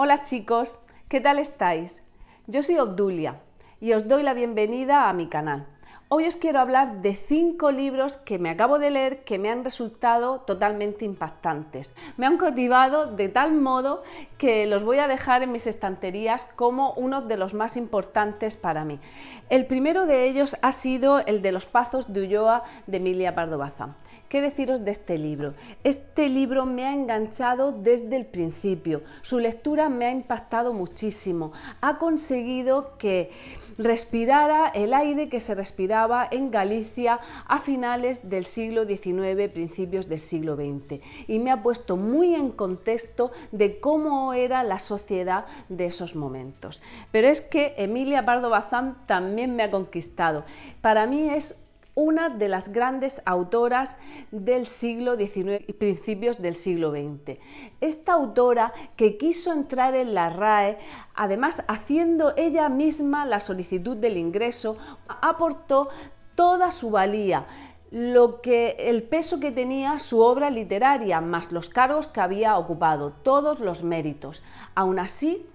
Hola chicos, ¿qué tal estáis? Yo soy Obdulia y os doy la bienvenida a mi canal. Hoy os quiero hablar de 5 libros que me acabo de leer que me han resultado totalmente impactantes. Me han cautivado de tal modo que los voy a dejar en mis estanterías como uno de los más importantes para mí. El primero de ellos ha sido el de Los Pazos de Ulloa de Emilia Pardo Bazán. ¿Qué deciros de este libro? Este libro me ha enganchado desde el principio, su lectura me ha impactado muchísimo, ha conseguido que respirara el aire que se respiraba en Galicia a finales del siglo XIX, principios del siglo XX, y me ha puesto muy en contexto de cómo era la sociedad de esos momentos. Pero es que Emilia Pardo Bazán también me ha conquistado. Para mí es una de las grandes autoras del siglo XIX y principios del siglo XX. Esta autora que quiso entrar en la RAE, además haciendo ella misma la solicitud del ingreso, aportó toda su valía, el peso que tenía su obra literaria, más los cargos que había ocupado, todos los méritos. Aún así,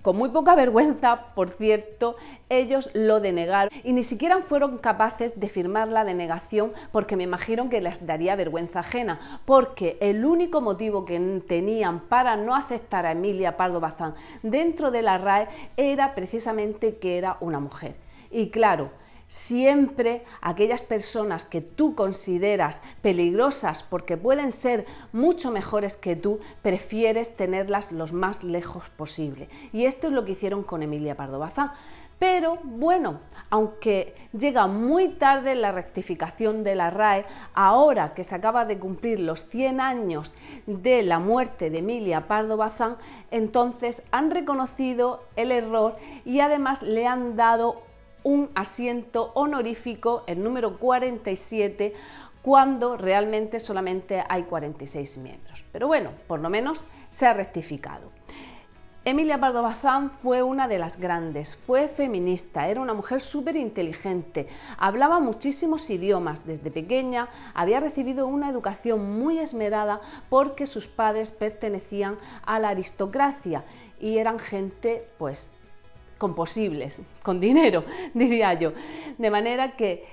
con muy poca vergüenza, por cierto, ellos lo denegaron y ni siquiera fueron capaces de firmar la denegación porque me imagino que les daría vergüenza ajena, porque el único motivo que tenían para no aceptar a Emilia Pardo Bazán dentro de la RAE era precisamente que era una mujer. Y claro, siempre aquellas personas que tú consideras peligrosas porque pueden ser mucho mejores que tú, prefieres tenerlas lo más lejos posible. Y esto es lo que hicieron con Emilia Pardo Bazán. Pero bueno, aunque llega muy tarde la rectificación de la RAE, ahora que se acaba de cumplir los 100 años de la muerte de Emilia Pardo Bazán, entonces han reconocido el error y además le han dado un asiento honorífico, el número 47, cuando realmente solamente hay 46 miembros. Pero bueno, por lo menos se ha rectificado. Emilia Pardo Bazán fue una de las grandes, fue feminista, era una mujer súper inteligente, hablaba muchísimos idiomas, desde pequeña había recibido una educación muy esmerada porque sus padres pertenecían a la aristocracia y eran gente pues con posibles, con dinero, diría yo. De manera que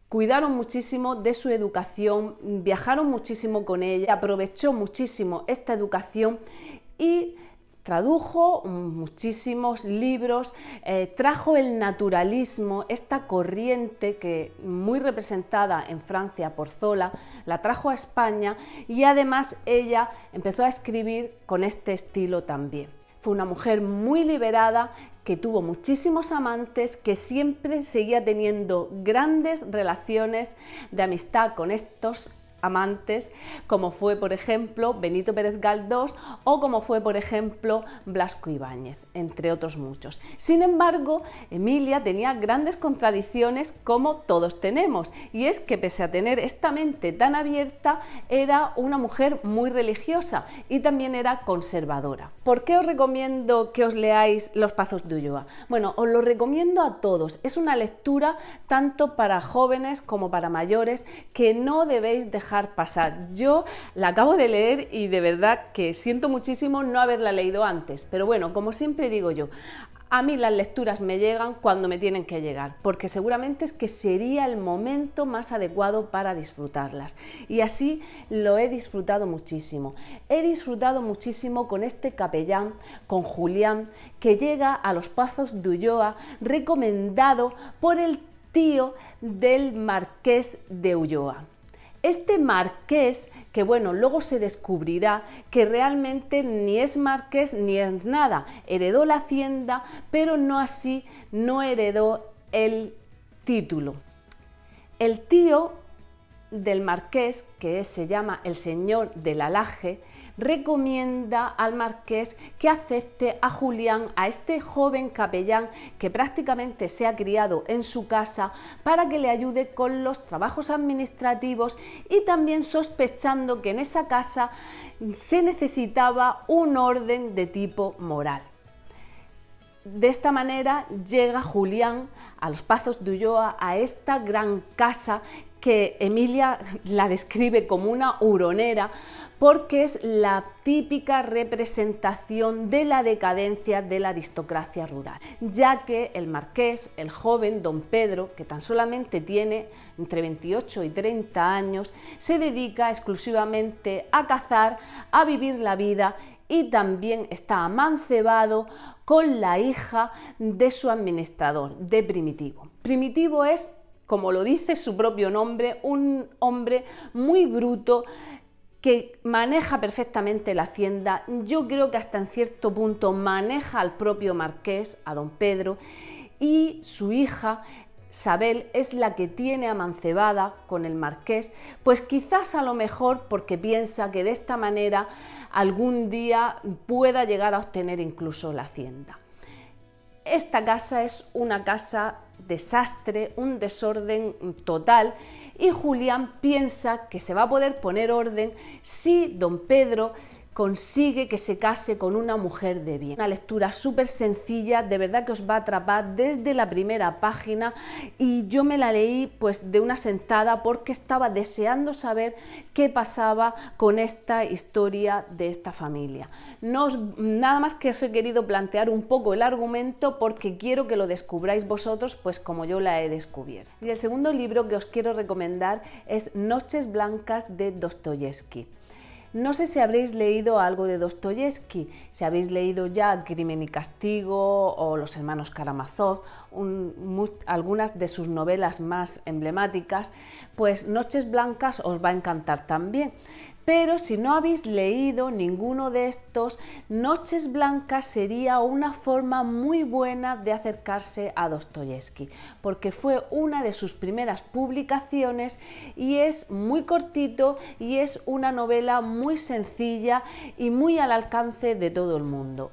cuidaron muchísimo de su educación, viajaron muchísimo con ella, aprovechó muchísimo esta educación y tradujo muchísimos libros, trajo el naturalismo, esta corriente que muy representada en Francia por Zola, la trajo a España y además ella empezó a escribir con este estilo también. Fue una mujer muy liberada, que tuvo muchísimos amantes, que siempre seguía teniendo grandes relaciones de amistad con estos amantes, como fue por ejemplo Benito Pérez Galdós o como fue por ejemplo Blasco Ibáñez, entre otros muchos. Sin embargo, Emilia tenía grandes contradicciones como todos tenemos, y es que pese a tener esta mente tan abierta, era una mujer muy religiosa y también era conservadora. ¿Por qué os recomiendo que os leáis Los Pazos de Ulloa? Bueno, os lo recomiendo a todos, es una lectura tanto para jóvenes como para mayores que no debéis dejar pasar. Yo la acabo de leer y de verdad que siento muchísimo no haberla leído antes, pero bueno, como siempre digo yo, a mí las lecturas me llegan cuando me tienen que llegar, porque seguramente es que sería el momento más adecuado para disfrutarlas. Y así lo he disfrutado muchísimo. He disfrutado muchísimo con este capellán, con Julián, que llega a Los Pazos de Ulloa, recomendado por el tío del marqués de Ulloa. Este marqués, que bueno, luego se descubrirá que realmente ni es marqués ni es nada, heredó la hacienda, pero no heredó el título. El tío del marqués, que se llama el señor del Alaje, recomienda al marqués que acepte a Julián, a este joven capellán que prácticamente se ha criado en su casa, para que le ayude con los trabajos administrativos y también sospechando que en esa casa se necesitaba un orden de tipo moral. De esta manera llega Julián a Los Pazos de Ulloa, a esta gran casa que Emilia la describe como una huronera porque es la típica representación de la decadencia de la aristocracia rural, ya que el marqués, el joven don Pedro, que tan solamente tiene entre 28 y 30 años, se dedica exclusivamente a cazar, a vivir la vida y también está amancebado con la hija de su administrador, de Primitivo. Primitivo es, como lo dice su propio nombre, un hombre muy bruto, que maneja perfectamente la hacienda. Yo creo que hasta en cierto punto maneja al propio marqués, a don Pedro, y su hija Sabel es la que tiene amancebada con el marqués, pues quizás a lo mejor porque piensa que de esta manera algún día pueda llegar a obtener incluso la hacienda. Esta casa es una casa desastre, un desorden total, y Julián piensa que se va a poder poner orden si don Pedro consigue que se case con una mujer de bien. Una lectura súper sencilla, de verdad que os va a atrapar desde la primera página, y yo me la leí pues de una sentada porque estaba deseando saber qué pasaba con esta historia de esta familia. Nada más que os he querido plantear un poco el argumento porque quiero que lo descubráis vosotros, pues como yo la he descubierto. Y el segundo libro que os quiero recomendar es Noches Blancas de Dostoyevski. No sé si habréis leído algo de Dostoyevski, si habéis leído ya Crimen y Castigo o Los hermanos Karamazov, algunas de sus novelas más emblemáticas, pues Noches Blancas os va a encantar también. Pero si no habéis leído ninguno de estos, Noches Blancas sería una forma muy buena de acercarse a Dostoyevski, porque fue una de sus primeras publicaciones y es muy cortito y es una novela muy sencilla y muy al alcance de todo el mundo.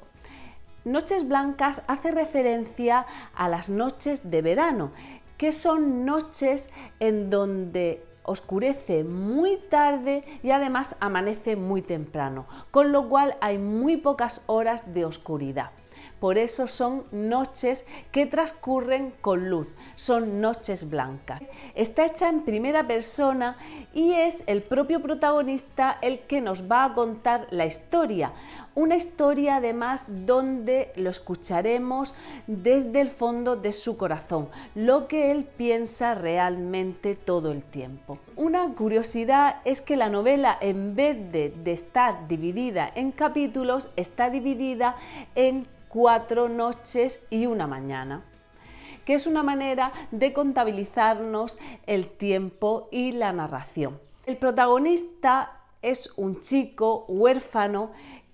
Noches Blancas hace referencia a las noches de verano, que son noches en donde oscurece muy tarde y además amanece muy temprano, con lo cual hay muy pocas horas de oscuridad. Por eso son noches que transcurren con luz, son noches blancas. Está hecha en primera persona y es el propio protagonista el que nos va a contar la historia. Una historia además donde lo escucharemos desde el fondo de su corazón, lo que él piensa realmente todo el tiempo. Una curiosidad es que la novela, en vez de estar dividida en capítulos, está dividida en 4 noches y una mañana, que es una manera de contabilizarnos el tiempo y la narración. El protagonista es un chico huérfano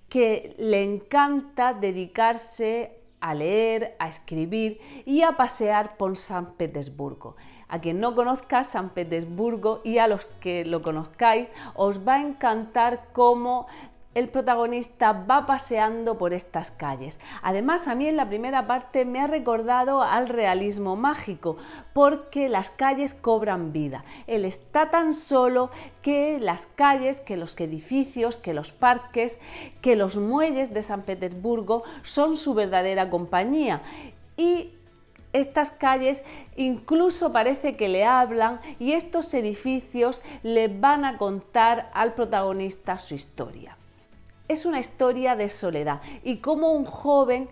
que le encanta dedicarse a leer, a escribir y a pasear por San Petersburgo. A quien no conozca San Petersburgo y a los que lo conozcáis, os va a encantar cómo el protagonista va paseando por estas calles. Además, a mí en la primera parte me ha recordado al realismo mágico, porque las calles cobran vida. Él está tan solo que las calles, que los edificios, que los parques, que los muelles de San Petersburgo son su verdadera compañía. Y estas calles incluso parece que le hablan y estos edificios le van a contar al protagonista su historia. Es una historia de soledad y cómo un joven,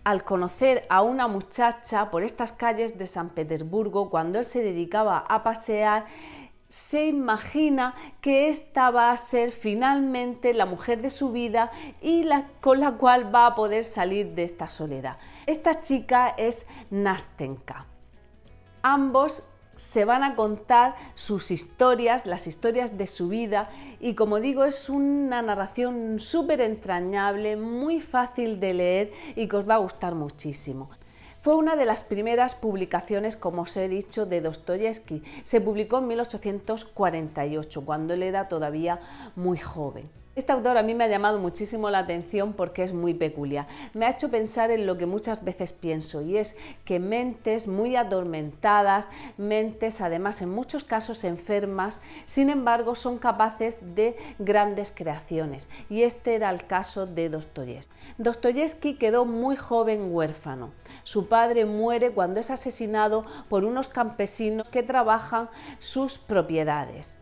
al conocer a una muchacha por estas calles de San Petersburgo, cuando él se dedicaba a pasear, se imagina que esta va a ser finalmente la mujer de su vida y con la cual va a poder salir de esta soledad. Esta chica es Nastenka. Ambos se van a contar sus historias, las historias de su vida, y como digo, es una narración súper entrañable, muy fácil de leer y que os va a gustar muchísimo. Fue una de las primeras publicaciones, como os he dicho, de Dostoyevski. Se publicó en 1848, cuando él era todavía muy joven. Este autor a mí me ha llamado muchísimo la atención porque es muy peculiar. Me ha hecho pensar en lo que muchas veces pienso, y es que mentes muy atormentadas, mentes además en muchos casos enfermas, sin embargo son capaces de grandes creaciones, y este era el caso de Dostoyevski. Dostoyevski quedó muy joven huérfano. Su padre muere cuando es asesinado por unos campesinos que trabajan sus propiedades.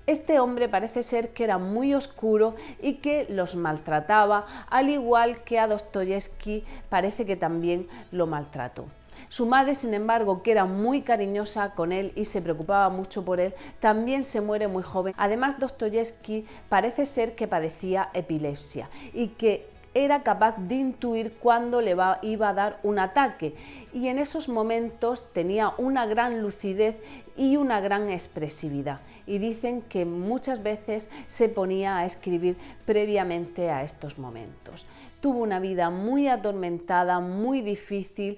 Este hombre parece ser que era muy oscuro y que los maltrataba, al igual que a Dostoyevski parece que también lo maltrató. Su madre, sin embargo, que era muy cariñosa con él y se preocupaba mucho por él, también se muere muy joven. Además, Dostoyevski parece ser que padecía epilepsia y que era capaz de intuir cuándo iba a dar un ataque, y en esos momentos tenía una gran lucidez y una gran expresividad, y dicen que muchas veces se ponía a escribir previamente a estos momentos. Tuvo una vida muy atormentada, muy difícil,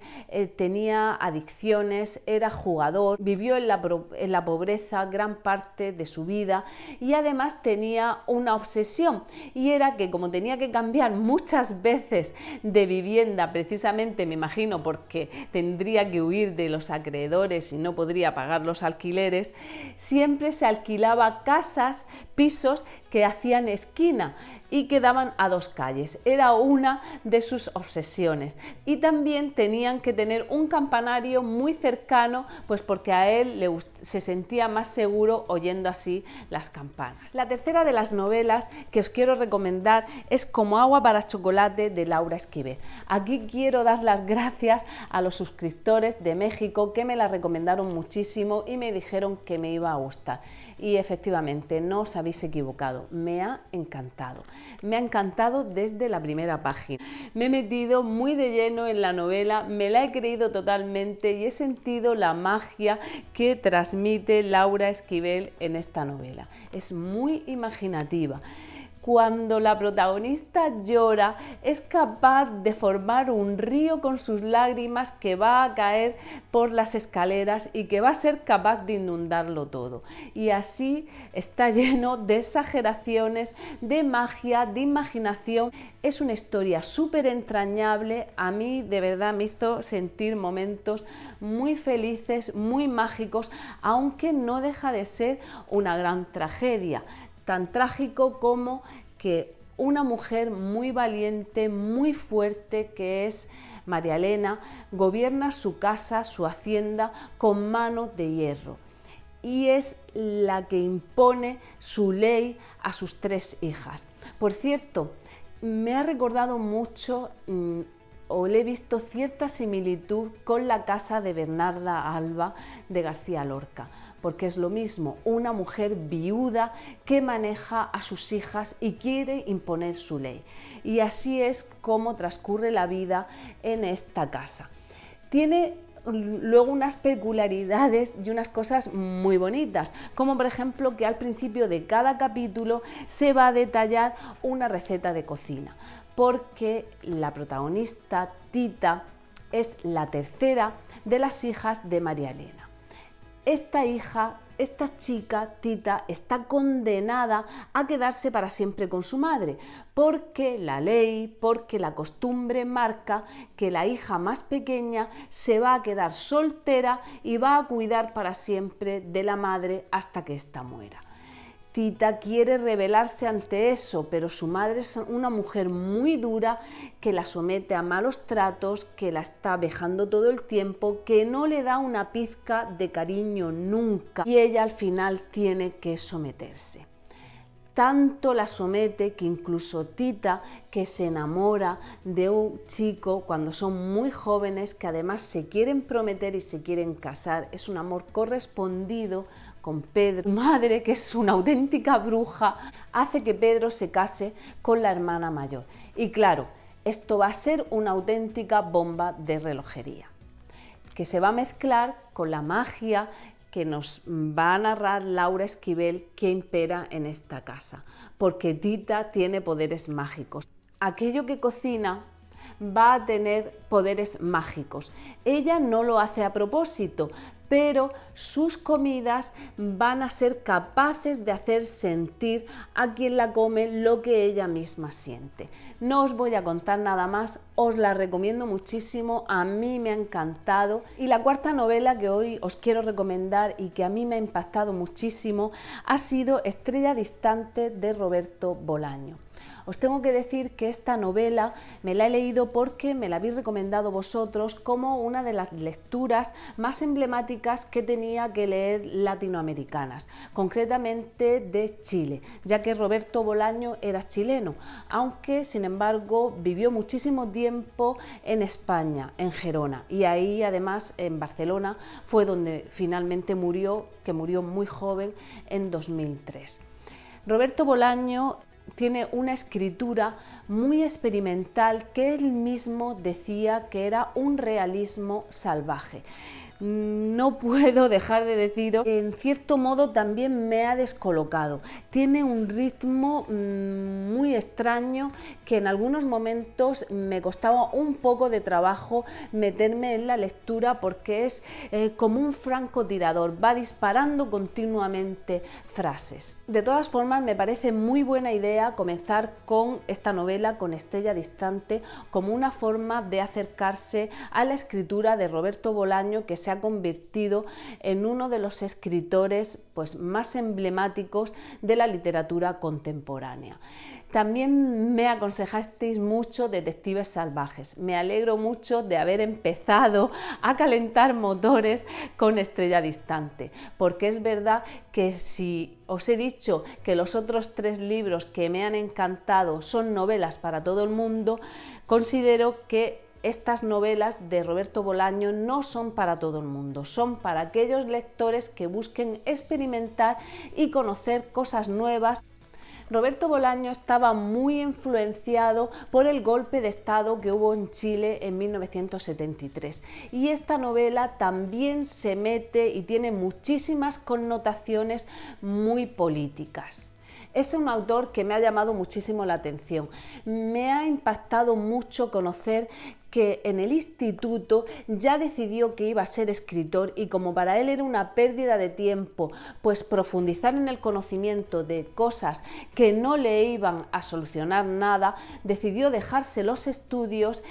tenía adicciones, era jugador, vivió en la pobreza gran parte de su vida, y además tenía una obsesión, y era que como tenía que cambiar muchas veces de vivienda, precisamente me imagino porque tendría que huir de los acreedores y no podría pagar los alquileres, siempre se alquilaba casas, pisos que hacían esquina y que daban a dos calles. Era una de sus obsesiones, y también tenían que tener un campanario muy cercano, pues porque a él se sentía más seguro oyendo así las campanas. La tercera de las novelas que os quiero recomendar es Como agua para chocolate, de Laura Esquivel. Aquí quiero dar las gracias a los suscriptores de México que me la recomendaron muchísimo y me dijeron que me iba a gustar, y efectivamente no os habéis equivocado, me ha encantado. Me ha encantado desde la primera página. Me he metido muy de lleno en la novela, me la he creído totalmente y he sentido la magia que transmite Laura Esquivel en esta novela. Es muy imaginativa. Cuando la protagonista llora, es capaz de formar un río con sus lágrimas que va a caer por las escaleras y que va a ser capaz de inundarlo todo. Y así está lleno de exageraciones, de magia, de imaginación. Es una historia súper entrañable. A mí de verdad me hizo sentir momentos muy felices, muy mágicos, aunque no deja de ser una gran tragedia. Tan trágico como que una mujer muy valiente, muy fuerte, que es María Elena, gobierna su casa, su hacienda, con mano de hierro, y es la que impone su ley a sus tres hijas. Por cierto, me ha recordado mucho o le he visto cierta similitud con La casa de Bernarda Alba de García Lorca, porque es lo mismo, una mujer viuda que maneja a sus hijas y quiere imponer su ley. Y así es como transcurre la vida en esta casa. Tiene luego unas peculiaridades y unas cosas muy bonitas, como por ejemplo que al principio de cada capítulo se va a detallar una receta de cocina, porque la protagonista, Tita, es la tercera de las hijas de María Elena. Esta chica, Tita, está condenada a quedarse para siempre con su madre, porque la ley, porque la costumbre marca que la hija más pequeña se va a quedar soltera y va a cuidar para siempre de la madre hasta que ésta muera. Tita quiere rebelarse ante eso, pero su madre es una mujer muy dura que la somete a malos tratos, que la está vejando todo el tiempo, que no le da una pizca de cariño nunca, y ella al final tiene que someterse. Tanto la somete que incluso Tita, que se enamora de un chico cuando son muy jóvenes, que además se quieren prometer y se quieren casar, es un amor correspondido con Pedro. Su madre, que es una auténtica bruja, hace que Pedro se case con la hermana mayor. Y claro, esto va a ser una auténtica bomba de relojería, que se va a mezclar con la magia que nos va a narrar Laura Esquivel que impera en esta casa, porque Tita tiene poderes mágicos. Aquello que cocina va a tener poderes mágicos. Ella no lo hace a propósito, pero sus comidas van a ser capaces de hacer sentir a quien la come lo que ella misma siente. No os voy a contar nada más, os la recomiendo muchísimo, a mí me ha encantado. Y la cuarta novela que hoy os quiero recomendar y que a mí me ha impactado muchísimo ha sido Estrella distante de Roberto Bolaño. Os tengo que decir que esta novela me la he leído porque me la habéis recomendado vosotros como una de las lecturas más emblemáticas que tenía que leer latinoamericanas, concretamente de Chile, ya que Roberto Bolaño era chileno, aunque sin embargo vivió muchísimo tiempo en España, en Gerona, y ahí además en Barcelona fue donde finalmente murió, que murió muy joven en 2003. Roberto Bolaño tiene una escritura muy experimental que él mismo decía que era un realismo salvaje. No puedo dejar de deciros que en cierto modo también me ha descolocado. Tiene un ritmo muy extraño que en algunos momentos me costaba un poco de trabajo meterme en la lectura porque es como un francotirador, va disparando continuamente frases. De todas formas, me parece muy buena idea comenzar con esta novela, con Estrella distante, como una forma de acercarse a la escritura de Roberto Bolaño, que se ha convertido en uno de los escritores más emblemáticos de la literatura contemporánea. También me aconsejasteis mucho Detectives salvajes. Me alegro mucho de haber empezado a calentar motores con Estrella distante, porque es verdad que si os he dicho que los otros 3 libros que me han encantado son novelas para todo el mundo, considero que estas novelas de Roberto Bolaño no son para todo el mundo, son para aquellos lectores que busquen experimentar y conocer cosas nuevas. Roberto Bolaño estaba muy influenciado por el golpe de Estado que hubo en Chile en 1973 y esta novela también se mete y tiene muchísimas connotaciones muy políticas. Es un autor que me ha llamado muchísimo la atención. Me ha impactado mucho conocer que en el instituto ya decidió que iba a ser escritor y como para él era una pérdida de tiempo, pues profundizar en el conocimiento de cosas que no le iban a solucionar nada, decidió dejarse los estudios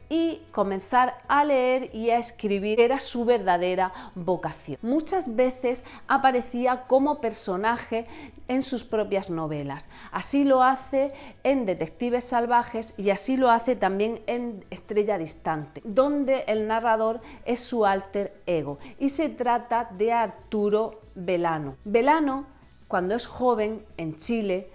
y comenzar a leer y a escribir, era su verdadera vocación. Muchas veces aparecía como personaje en sus propias novelas. Así lo hace en Detectives salvajes y así lo hace también en Estrella distante, donde el narrador es su alter ego y se trata de Arturo Belano. Belano, cuando es joven en Chile,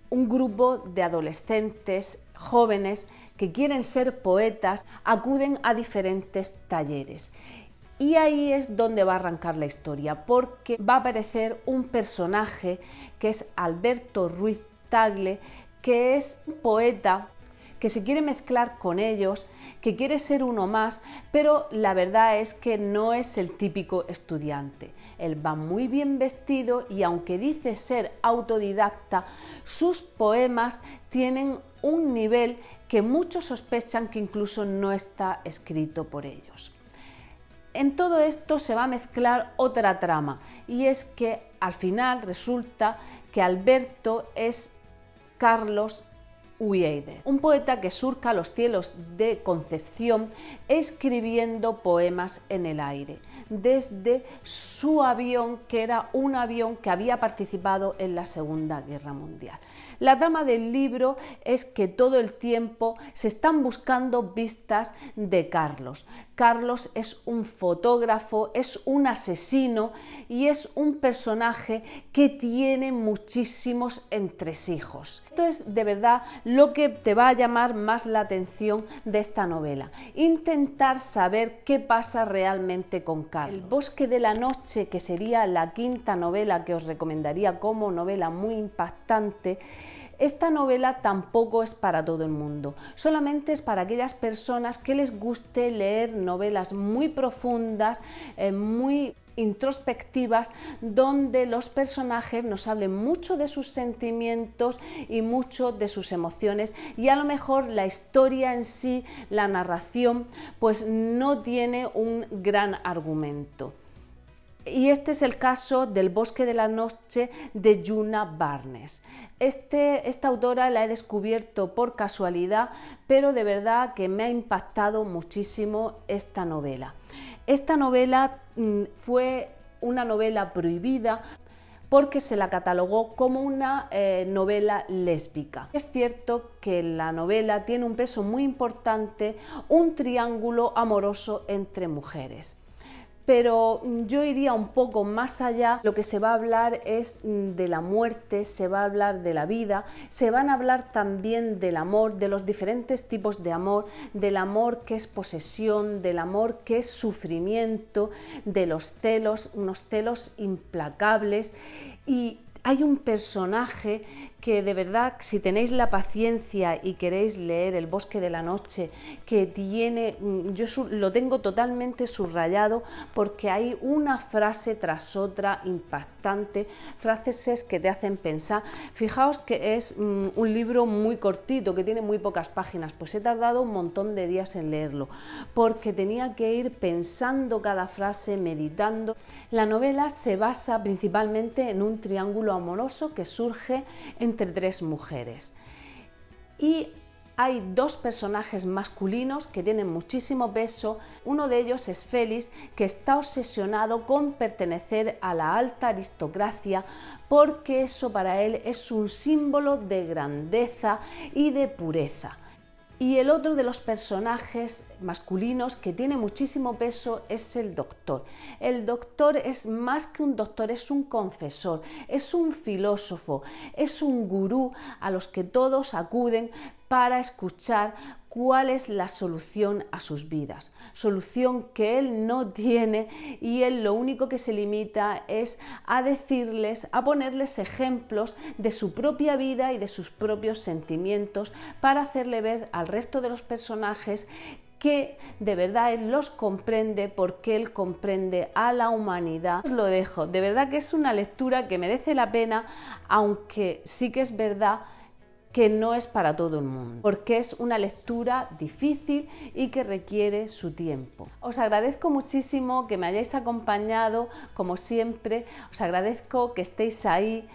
un grupo de adolescentes jóvenes que quieren ser poetas acuden a diferentes talleres. Y ahí es donde va a arrancar la historia, porque va a aparecer un personaje que es Alberto Ruiz Tagle, que es un poeta que se quiere mezclar con ellos, que quiere ser uno más, pero la verdad es que no es el típico estudiante. Él va muy bien vestido y aunque dice ser autodidacta, sus poemas tienen un nivel que muchos sospechan que incluso no está escrito por ellos. En todo esto se va a mezclar otra trama y es que al final resulta que Alberto es Carlos Ulloa, un poeta que surca los cielos de Concepción escribiendo poemas en el aire, desde su avión, que era un avión que había participado en la Segunda Guerra Mundial. La trama del libro es que todo el tiempo se están buscando vistas de Carlos. Carlos es un fotógrafo, es un asesino y es un personaje que tiene muchísimos entresijos. Esto es de verdad lo que te va a llamar más la atención de esta novela. Intentar saber qué pasa realmente con Carlos. El bosque de la noche, que sería la quinta novela que os recomendaría como novela muy impactante, esta novela tampoco es para todo el mundo, solamente es para aquellas personas que les guste leer novelas muy profundas, muy introspectivas donde los personajes nos hablen mucho de sus sentimientos y mucho de sus emociones, y a lo mejor la historia en sí, la narración, pues no tiene un gran argumento. Y este es el caso del Bosque de la Noche de Djuna Barnes. Esta autora la he descubierto por casualidad, pero de verdad que me ha impactado muchísimo esta novela. Esta novela fue una novela prohibida porque se la catalogó como una novela lésbica. Es cierto que la novela tiene un peso muy importante, un triángulo amoroso entre mujeres. Pero yo iría un poco más allá. Lo que se va a hablar es de la muerte, se va a hablar de la vida, se van a hablar también del amor, de los diferentes tipos de amor, del amor que es posesión, del amor que es sufrimiento, de los celos, unos celos implacables. Y hay un personaje que de verdad, si tenéis la paciencia y queréis leer El Bosque de la Noche, que tiene, yo lo tengo totalmente subrayado porque hay una frase tras otra impactante, frases que te hacen pensar. Fijaos que es un libro muy cortito, que tiene muy pocas páginas, pues he tardado un montón de días en leerlo, porque tenía que ir pensando cada frase, meditando. La novela se basa principalmente en un triángulo amoroso que surge entre tres mujeres, y hay dos personajes masculinos que tienen muchísimo peso. Uno de ellos es Félix, que está obsesionado con pertenecer a la alta aristocracia porque eso para él es un símbolo de grandeza y de pureza. Y el otro de los personajes masculinos que tiene muchísimo peso es el doctor. El doctor es más que un doctor, es un confesor, es un filósofo, es un gurú a los que todos acuden para escuchar cuál es la solución a sus vidas, solución que él no tiene, y él lo único que se limita es a decirles, a ponerles ejemplos de su propia vida y de sus propios sentimientos para hacerle ver al resto de los personajes que de verdad él los comprende, porque él comprende a la humanidad. Os lo dejo, de verdad que es una lectura que merece la pena, aunque sí que es verdad que no es para todo el mundo, porque es una lectura difícil y que requiere su tiempo. Os agradezco muchísimo que me hayáis acompañado, como siempre, os agradezco que estéis ahí.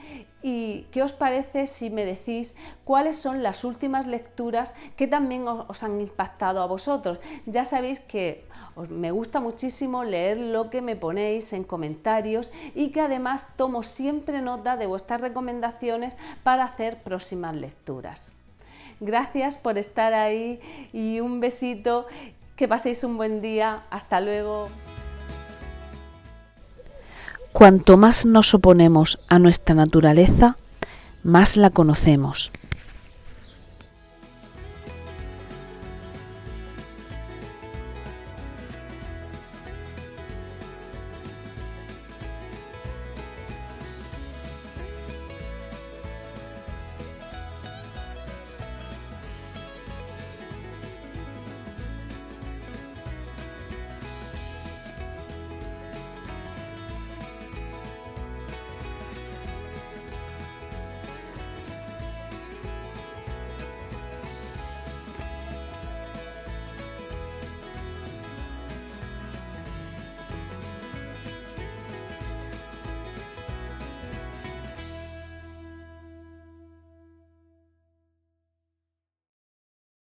¿Y qué os parece si me decís cuáles son las últimas lecturas que también os han impactado a vosotros? Ya sabéis que me gusta muchísimo leer lo que me ponéis en comentarios, y que además tomo siempre nota de vuestras recomendaciones para hacer próximas lecturas. Gracias por estar ahí y un besito, que paséis un buen día. Hasta luego. Cuanto más nos oponemos a nuestra naturaleza, más la conocemos.